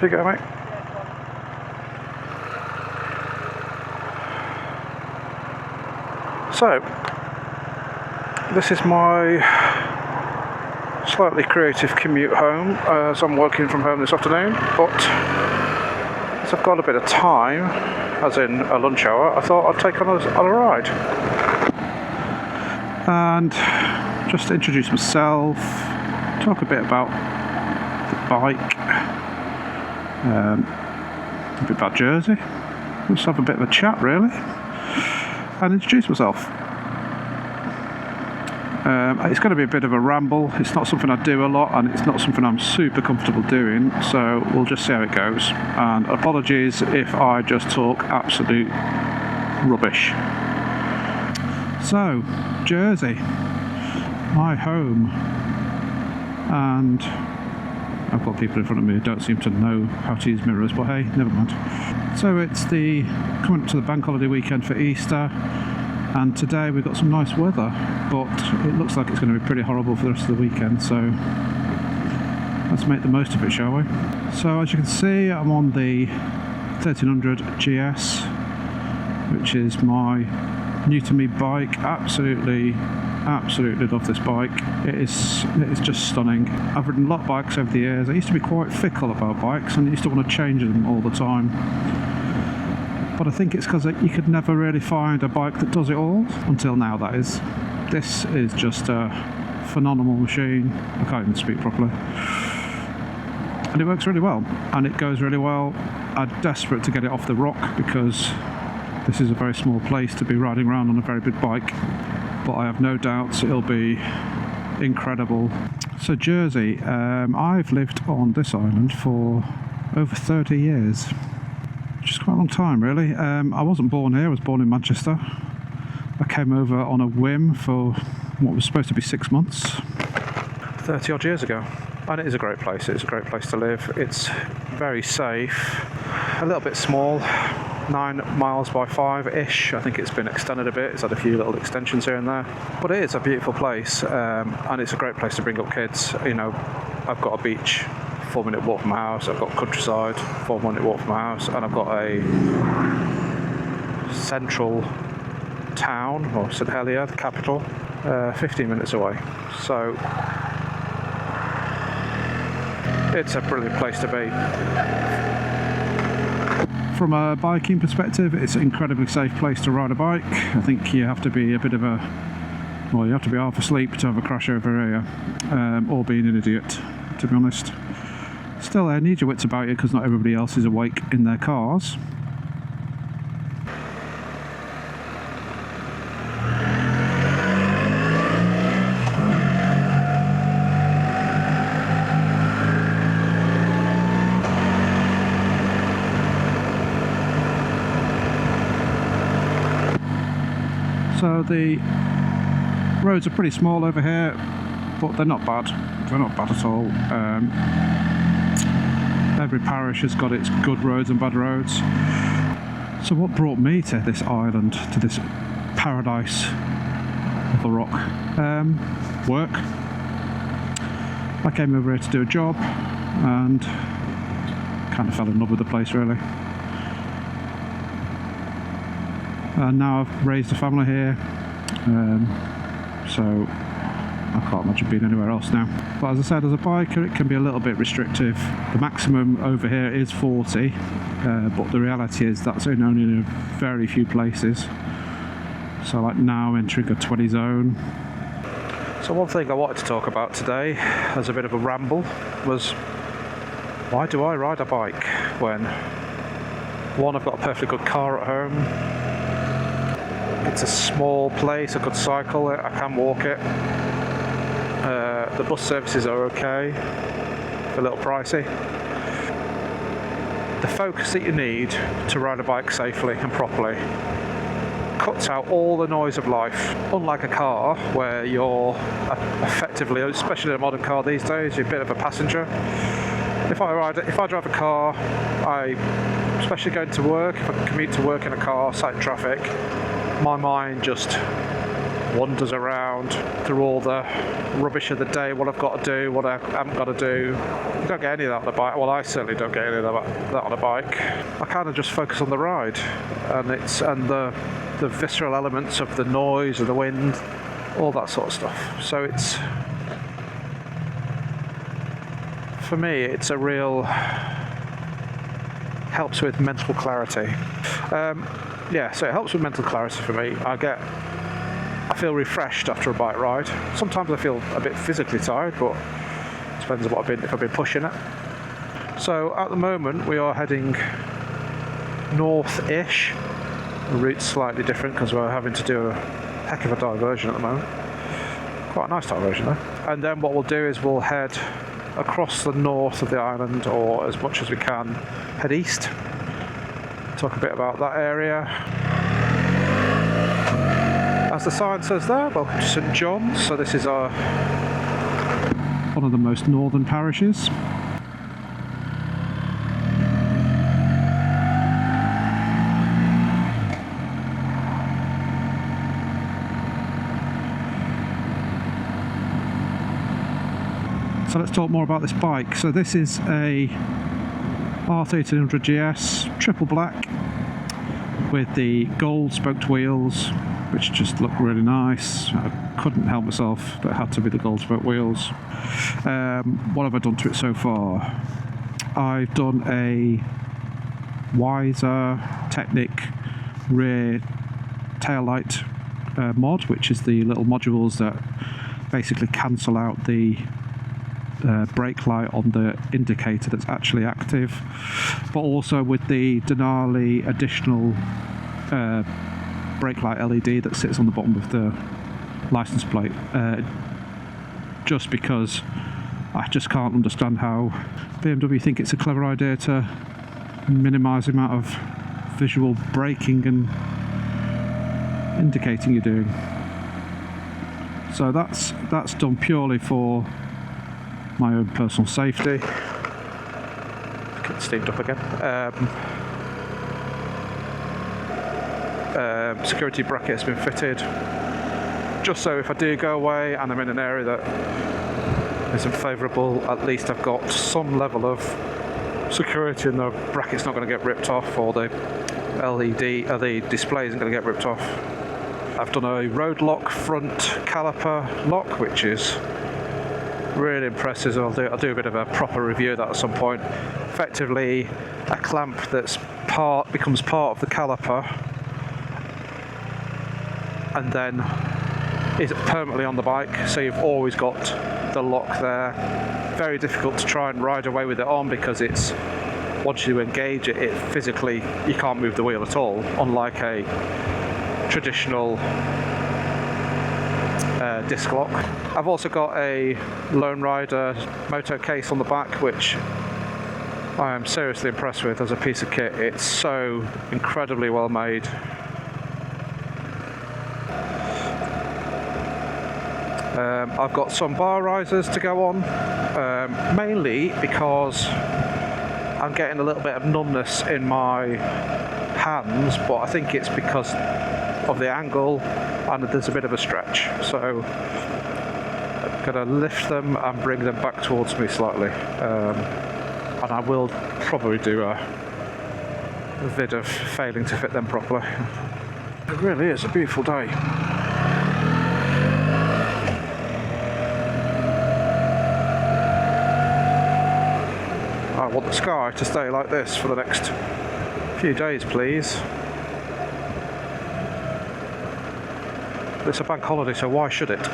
Here you go, mate. So, this is my slightly creative commute home, as I'm working from home this afternoon, but as I've got a bit of time, as in a lunch hour, I thought I'd take on a ride. And just introduce myself, talk a bit about the bike, a bit about Jersey, just have a bit of a chat really, and introduce myself. It's going to be a bit of a ramble. It's not something I do a lot, and it's not something I'm super comfortable doing, so we'll just see how it goes. And apologies if I just talk absolute rubbish. So, Jersey, my home, and I've got people in front of me who don't seem to know how to use mirrors, but hey, never mind. So it's coming up to the bank holiday weekend for Easter, and today we've got some nice weather, but it looks like it's going to be pretty horrible for the rest of the weekend, so let's make the most of it, shall we? So as you can see, I'm on the 1300 GS, which is my new to me bike. Absolutely love this bike. It is just stunning. I've ridden a lot of bikes over the years. I used to be quite fickle about bikes and I used to want to change them all the time, but I think it's because you could never really find a bike that does it all, until now that is. This is just a phenomenal machine. I can't even speak properly, and it works really well and it goes really well. I'm desperate to get it off the rock because this is a very small place to be riding around on a very big bike, but I have no doubts it'll be incredible. So Jersey, I've lived on this island for over 30 years, which is quite a long time really. I wasn't born here, I was born in Manchester. I came over on a whim for what was supposed to be 6 months 30 odd years ago, and it is a great place. It's a great place to live. It's very safe, a little bit small, 9 miles by 5-ish. I think it's been extended a bit. It's had a few little extensions here and there, but it is a beautiful place, and it's a great place to bring up kids. You know, I've got a beach 4-minute walk from my house, I've got countryside 4-minute walk from my house, and I've got a central town, or St Helier, the capital, 15 minutes away. So it's a brilliant place to be. From a biking perspective, it's an incredibly safe place to ride a bike. I think you have to be you have to be half asleep to have a crash over here, or being an idiot, to be honest. Still, I need your wits about you because not everybody else is awake in their cars. So the roads are pretty small over here, but they're not bad. They're not bad at all. Every parish has got its good roads and bad roads. So what brought me to this island, to this paradise of the rock? Work. I came over here to do a job and kind of fell in love with the place really. And now I've raised a family here, so I can't imagine being anywhere else now. But as I said, as a biker it can be a little bit restrictive. The maximum over here is 40, but the reality is that's only in very few places. So like now I'm entering a 20 zone. So one thing I wanted to talk about today as a bit of a ramble was, why do I ride a bike when, one, I've got a perfectly good car at home. It's a small place, I could cycle it, I can walk it. The bus services are okay, a little pricey. The focus that you need to ride a bike safely and properly cuts out all the noise of life. Unlike a car, where you're effectively, especially in a modern car these days, you're a bit of a passenger. If I drive a car, especially going to work, if I commute to work in a car, sat in traffic, my mind just wanders around through all the rubbish of the day, what I've got to do, what I haven't got to do. You don't get any of that on a bike. Well, I certainly don't get any of that on a bike. I kind of just focus on the ride and the visceral elements of the noise and the wind, all that sort of stuff. So it's, for me, it's a real, helps with mental clarity. Yeah, so it helps with mental clarity for me. I feel refreshed after a bike ride. Sometimes I feel a bit physically tired, but it depends on if I've been pushing it. So at the moment we are heading north-ish. The route's slightly different because we're having to do a heck of a diversion at the moment. Quite a nice diversion though. And then what we'll do is we'll head across the north of the island, or as much as we can, head east. Talk a bit about that area. As the sign says there, welcome to St John's. So this is one of the most northern parishes. So let's talk more about this bike. So this is a R1300 GS triple black with the gold spoked wheels, which just look really nice. I couldn't help myself, that had to be the gold spoke wheels. What have I done to it so far? I've done a Wiser Technic rear taillight mod, which is the little modules that basically cancel out the brake light on the indicator that's actually active, but also with the Denali additional brake light LED that sits on the bottom of the license plate, just because I just can't understand how BMW think it's a clever idea to minimise the amount of visual braking and indicating you're doing. So that's done purely for my own personal safety. Get it steamed up again. Security bracket has been fitted, just so if I do go away and I'm in an area that isn't favourable, at least I've got some level of security and the bracket's not going to get ripped off, or the LED or the display isn't going to get ripped off. I've done a road lock front caliper lock, which is really impressive. I'll do a bit of a proper review of that at some point. Effectively, a clamp that's becomes part of the caliper and then is permanently on the bike, so you've always got the lock there. Very difficult to try and ride away with it on, because it's, once you engage it, physically you can't move the wheel at all, unlike a traditional disc lock. I've also got a Lone Rider moto case on the back, which I am seriously impressed with as a piece of kit. It's so incredibly well made. I've got some bar risers to go on, mainly because I'm getting a little bit of numbness in my hands, but I think it's because of the angle and there's a bit of a stretch. So I'm going to lift them and bring them back towards me slightly, and I will probably do a vid of failing to fit them properly. It really is a beautiful day. I want the sky to stay like this for the next few days, please. It's a bank holiday, so why should it?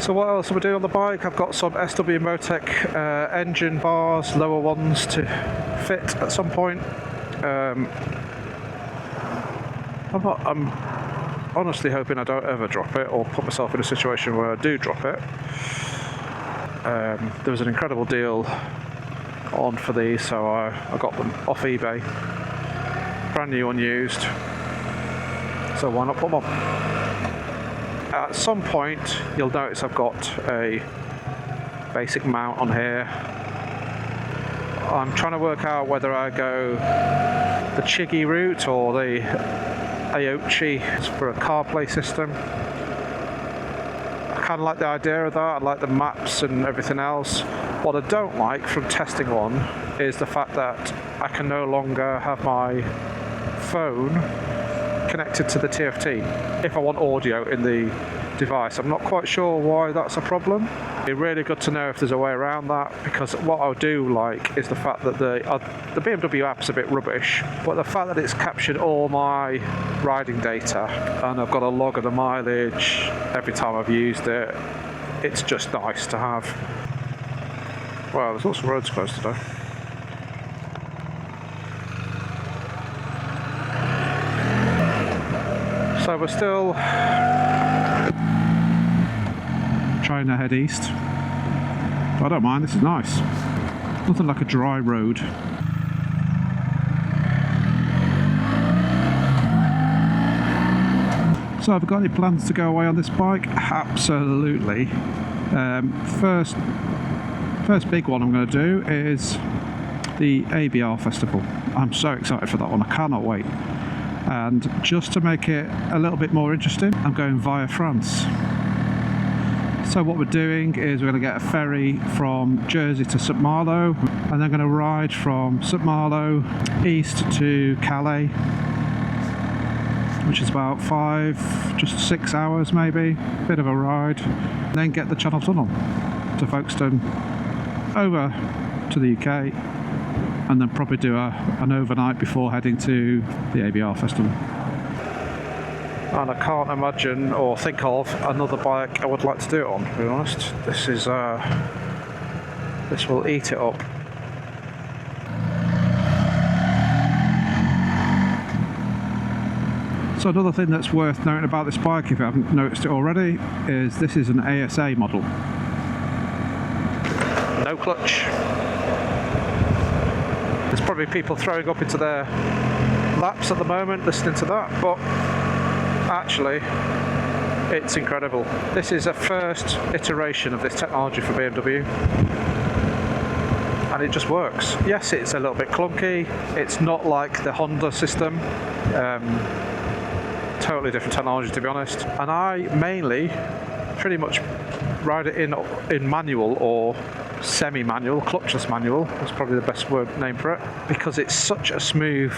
So what else am I doing on the bike? I've got some SW Motec engine bars, lower ones to fit at some point. I'm honestly hoping I don't ever drop it or put myself in a situation where I do drop it. There was an incredible deal on for these, so I got them off eBay, brand new, unused, so why not put them on? At some point you'll notice I've got a basic mount on here. I'm trying to work out whether I go the Chiggy route or the IoT for a CarPlay system. I kind of like the idea of that. I like the maps and everything else. What I don't like from testing one is the fact that I can no longer have my phone connected to the TFT if I want audio in the device. I'm not quite sure why that's a problem. It'd be really good to know if there's a way around that, because what I do like is the fact that the BMW app's a bit rubbish, but the fact that it's captured all my riding data and I've got a log of the mileage every time I've used it, it's just nice to have. Wow, there's lots of roads closed today. So we're still trying to head east. But I don't mind, this is nice. Nothing like a dry road. So have I got any plans to go away on this bike? Absolutely. First big one I'm going to do is the ABR festival. I'm so excited for that one, I cannot wait. And just to make it a little bit more interesting, I'm going via France. So what we're doing is we're going to get a ferry from Jersey to St Malo, and then going to ride from St Malo east to Calais, which is about 6 hours maybe, bit of a ride. And then get the Channel Tunnel to Folkestone, over to the UK, and then probably do an overnight before heading to the ABR festival. And I can't imagine or think of another bike I would like to do it on, to be honest. This will eat it up. So another thing that's worth noting about this bike, if you haven't noticed it already, is this is an ASA model. No clutch. There's probably people throwing up into their laps at the moment listening to that, but actually it's incredible. This is a first iteration of this technology for BMW, and it just works. Yes, it's a little bit clunky, it's not like the Honda system, totally different technology to be honest, and I mainly pretty much ride it in manual or semi-manual, clutchless manual is probably the best name for it, because it's such a smooth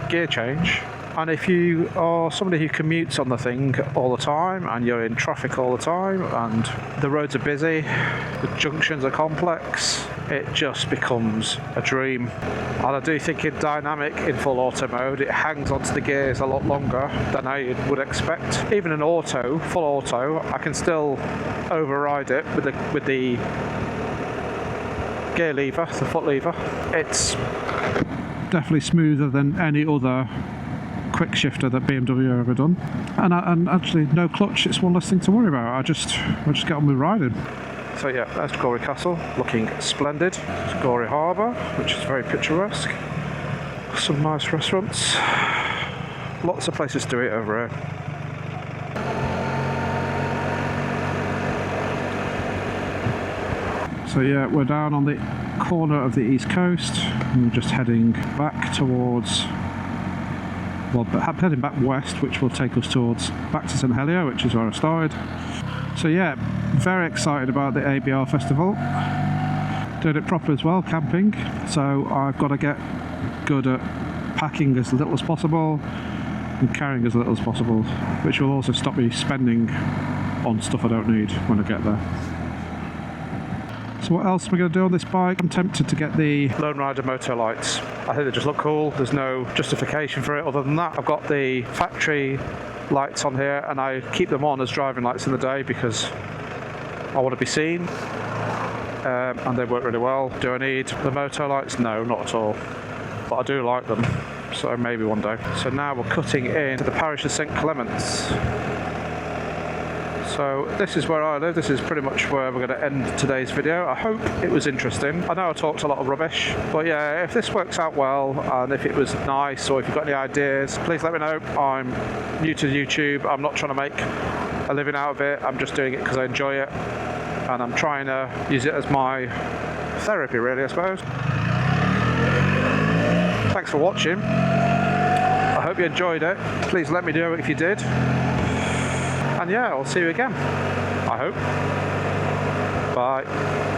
gear change. And if you are somebody who commutes on the thing all the time and you're in traffic all the time and the roads are busy, the junctions are complex, it just becomes a dream. And I do think in dynamic, in full auto mode, it hangs onto the gears a lot longer than I would expect. Even in auto, full auto, I can still override it with the gear lever, the foot lever. It's definitely smoother than any other quick shifter that BMW have ever done, and actually no clutch. It's one less thing to worry about. I just get on with riding. So yeah, there's Gorey Castle, looking splendid. It's Gorey Harbour, which is very picturesque. Some nice restaurants. Lots of places to eat over here. So yeah, we're down on the corner of the east coast, and we're just heading back towards, well, heading back west, which will take us back to St Helier, which is where I started. So yeah, very excited about the ABR festival. Doing it proper as well, camping. So I've got to get good at packing as little as possible and carrying as little as possible, which will also stop me spending on stuff I don't need when I get there. So what else am I going to do on this bike? I'm tempted to get the Lone Rider Moto lights. I think they just look cool. There's no justification for it other than that. I've got the factory lights on here and I keep them on as driving lights in the day because I want to be seen, and they work really well. Do I need the Moto lights? No, not at all, but I do like them, so maybe one day. So now we're cutting into the parish of St Clement's. So this is where I live. This is pretty much where we're going to end today's video. I hope it was interesting. I know I talked a lot of rubbish, but yeah, if this works out well and if it was nice, or if you've got any ideas, please let me know. I'm new to YouTube. I'm not trying to make a living out of it. I'm just doing it because I enjoy it, and I'm trying to use it as my therapy, really, I suppose. Thanks for watching. I hope hope you enjoyed it. Please let me know if you did. And yeah, I'll see you again, I hope. Bye.